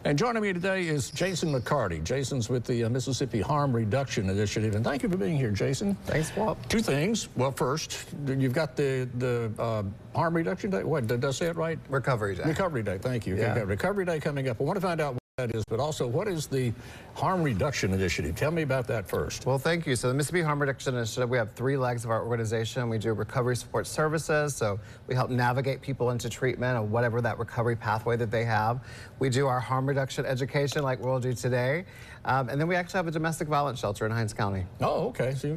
And joining me today is Jason McCarty. Jason's with the Mississippi Harm Reduction Initiative. And thank you for being here, Jason. Thanks, Walt. Two things. Well, first, you've got the Harm Reduction Day. What, did I say it right? Recovery Day. Recovery Day, thank you. Yeah. Okay, Recovery Day coming up. I want to find out what that is, but also what is the Harm Reduction Initiative? Tell me about that first. Well, thank you. So the Mississippi Harm Reduction Initiative, we have 3 legs of our organization. We do recovery support services, so we help navigate people into treatment or whatever that recovery pathway that they have. We do our harm reduction education like we'll do today. And then we actually have a domestic violence shelter in Hinds County. Oh, okay. So,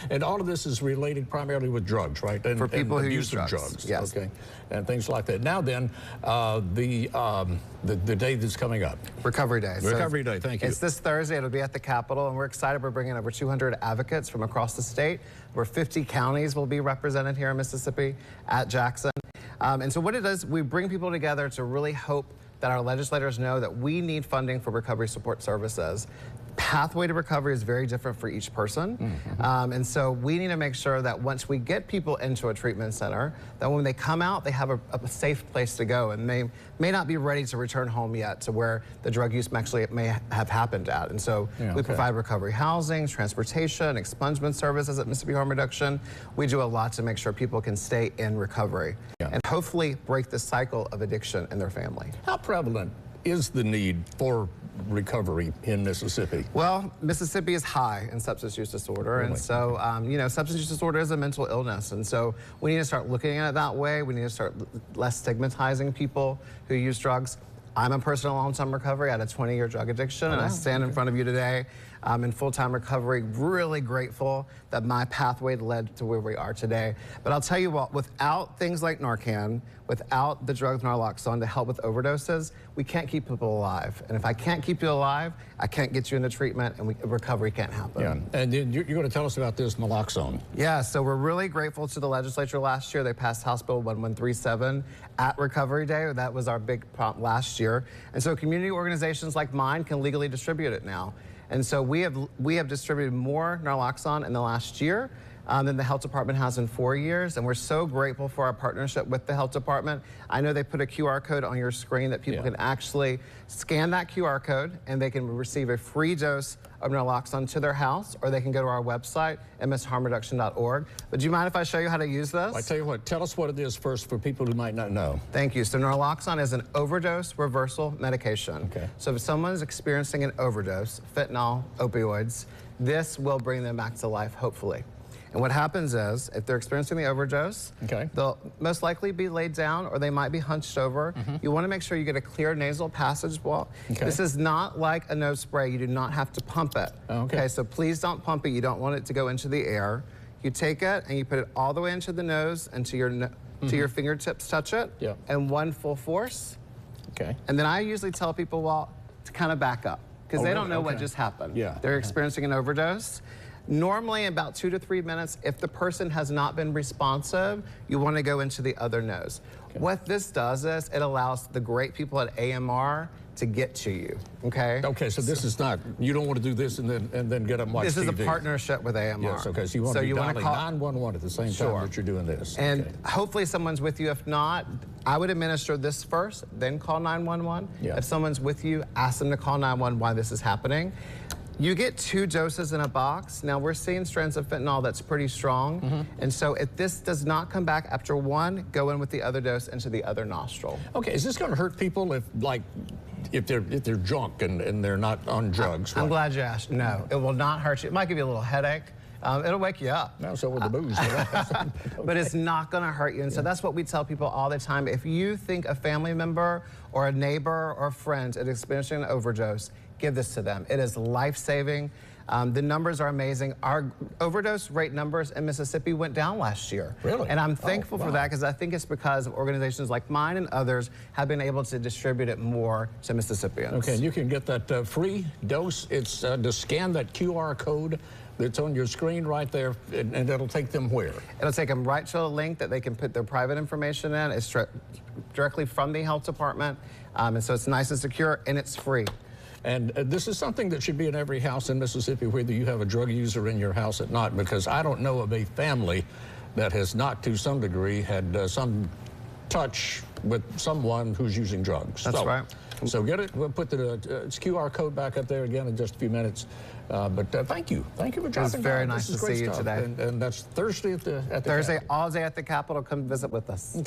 and all of this is related primarily with drugs, right? And, for people who use drugs. Yes. Okay. And things like that. Now then, the day that's coming up. Recovery Day. Recovery Day, thank you. It's this Thursday. It'll be at the Capitol, and we're excited. We're bringing over 200 advocates from across the state, where 50 counties will be represented here in Mississippi at Jackson. And so what it is, we bring people together to really hope that our legislators know that we need funding for recovery support services. Pathway to recovery is very different for each person. Mm-hmm. And so we need to make sure that once we get people into a treatment center, that when they come out, they have a safe place to go, and they may not be ready to return home yet to where the drug use actually may have happened at. And so we provide recovery housing, transportation, expungement services at Mississippi Harm Reduction. We do a lot to make sure people can stay in recovery and hopefully break the cycle of addiction in their family. How prevalent is the need for recovery in Mississippi? Well, Mississippi is high in substance use disorder, and so, you know, substance use disorder is a mental illness, and so we need to start looking at it that way. We need to start less stigmatizing people who use drugs. I'm a person in long-term recovery. I had a 20-year drug addiction, and I stand in front of you today in full-time recovery, really grateful that my pathway led to where we are today. But I'll tell you what, without things like Narcan, without the drug naloxone to help with overdoses, we can't keep people alive. And if I can't keep you alive, I can't get you into treatment, and recovery can't happen. Yeah, and you're going to tell us about this naloxone. Yeah, so we're really grateful to the legislature last year. They passed House Bill 1137 at Recovery Day. That was our big prompt last year. And so community organizations like mine can legally distribute it now. And so we have distributed more naloxone in the last year than the health department has in 4 years, and we're so grateful for our partnership with the health department. I know they put a QR code on your screen that people can actually scan that QR code, and they can receive a free dose of naloxone to their house, or they can go to our website, msharmreduction.org. But do you mind if I show you how to use this? I tell you what, tell us what it is first for people who might not know. Thank you. So naloxone is an overdose reversal medication. Okay. So if someone's experiencing an overdose, fentanyl, opioids, this will bring them back to life, hopefully. And what happens is, if they're experiencing the overdose, they'll most likely be laid down, or they might be hunched over. You want to make sure you get a clear nasal passage wall. This is not like a nose spray. You do not have to pump it. Okay, so please don't pump it. You don't want it to go into the air. You take it and you put it all the way into the nose, and to your fingertips touch it, and one full force. And then I usually tell people, well, to kind of back up, because they don't know what just happened. They're experiencing an overdose. Normally, in about 2 to 3 minutes, if the person has not been responsive, you want to go into the other nose. What this does is it allows the great people at AMR to get to you, Okay, so this is not, you don't want to do this and then get up and watch TV. This is a partnership with AMR. Yes, okay, so you want to be dialing 911 at the same time that you're doing this. And hopefully someone's with you. If not, I would administer this first, then call 911. If someone's with you, ask them to call 911 why this is happening. You get 2 doses in a box. Now, we're seeing strands of fentanyl that's pretty strong. And so if this does not come back after 1, go in with the other dose into the other nostril. Okay, is this going to hurt people if they're drunk and they're not on drugs? I'm glad you asked. No, it will not hurt you. It might give you a little headache. It'll wake you up. No, so will the booze. But it's not going to hurt you. And so that's what we tell people all the time. If you think a family member or a neighbor or a friend is experiencing an overdose, give this to them. It is life-saving. The numbers are amazing. Our overdose rate numbers in Mississippi went down last year. Really? And I'm thankful for that, because I think it's because of organizations like mine and others have been able to distribute it more to Mississippians. Okay, and you can get that free dose. It's to scan that QR code that's on your screen right there, and it'll take them where? It'll take them right to a link that they can put their private information in. It's directly from the health department, and so it's nice and secure, and it's free. And this is something that should be in every house in Mississippi, whether you have a drug user in your house or not, because I don't know of a family that has not, to some degree, had some touch with someone who's using drugs. That's right. So get it. We'll put the QR code back up there again in just a few minutes. But thank you. Thank you for dropping by. It was very nice to see you today. And that's Thursday at the Thursday, all day at the Capitol. Come visit with us.